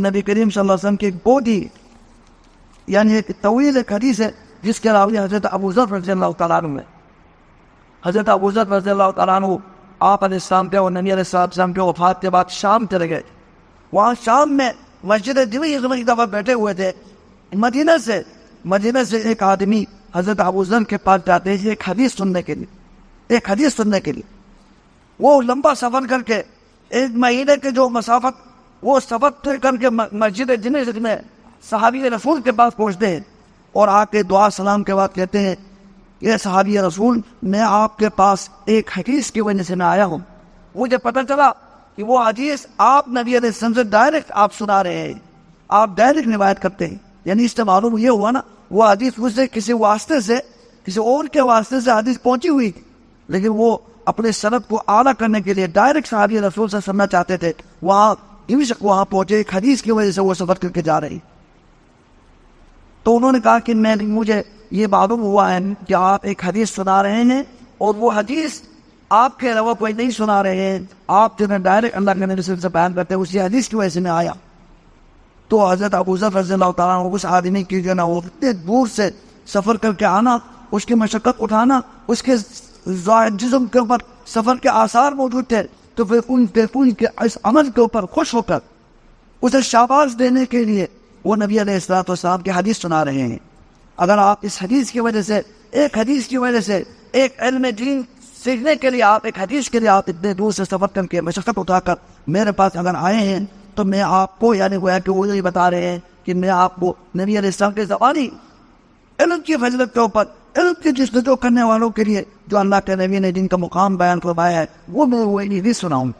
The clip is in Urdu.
نبی کریم صلی اللہ علیہ وسلم کی ایک بہت ہی یعنی ایک طویل ایک حدیث ہے جس کے راوی حضرت ابو ذر رضی اللہ تعالیٰ عنہ ہے. حضرت ابو ذر رضی اللہ تعالیٰ عنہ آپ علیہ السلام پہ اور نبی علیہ السلام کے وفات کے بعد شام چلے گئے. وہاں شام میں مسجد نبوی میں ایک دفعہ بیٹھے ہوئے تھے. مدینہ سے ایک آدمی حضرت ابو ذر کے پاس جاتے ہیں ایک حدیث سننے کے لیے. وہ لمبا سفر کر کے 1 مہینے کے جو مسافت وہ سفر طے کر کے مسجد نبوی میں صحابی رسول کے پاس پہنچتے ہیں اور آ کے دعا سلام کے بعد کہتے ہیں یہ صحابی رسول میں آپ کے پاس ایک حدیث کی وجہ سے میں آیا ہوں. مجھے پتہ چلا کہ وہ حدیث آپ نبی علیہ السلام سے ڈائریکٹ آپ سنا رہے ہیں, آپ ڈائریکٹ روایت کرتے ہیں. یعنی اس سے معلوم یہ ہوا نا وہ حدیث مجھ سے کسی اور کے واسطے سے حدیث پہنچی ہوئی تھی, لیکن وہ اپنے سند کو اعلیٰ کرنے کے لیے ڈائریکٹ صحابی رسول سے سننا چاہتے تھے. وہاں پہنچے ایک حدیث کی وجہ سے وہ سفر کر کے جا رہی. تو انہوں نے کہا کہ مجھے یہ معلوم ہوا ہے کہ آپ ایک حدیث سنا رہے ہیں اور وہ حدیث آپ کے علاوہ کوئی نہیں سنا رہے ہیں, آپ جو ہے ڈائریکٹ اللہ کے نبی سے بیان کرتے ہیں, اسی حدیث کی وجہ سے میں آیا. تو حضرت ابو ذر رضی اللہ تعالیٰ عنہ اس آدمی کی جو ہے نا وہ اتنے دور سے سفر کر کے آنا, اس کی مشقت اٹھانا, اس کے جسم کے اوپر سفر کے آثار موجود تھے, تو پھر ان کے اس عمل کے اوپر خوش ہو کر اسے شاباش دینے کے لیے وہ نبی علیہ السلام کی حدیث سنا رہے ہیں. اگر آپ اس حدیث کی وجہ سے ایک علم دین سیکھنے کے لیے ایک حدیث کے لیے آپ اتنے دور سے سفر کر کے مشقت اٹھا کر میرے پاس اگر آئے ہیں تو میں آپ کو یعنی گویا کہ وہ یہ بتا رہے ہیں کہ میں آپ کو نبی علیہ السلام کے زبانی علم کی فضیلت کے اوپر علم کی جستجو کرنے والوں کے لیے جو اللہ کے نبی نے جن کا مقام بیان فرمایا ہے وہ میں وہی نہیں سناؤں.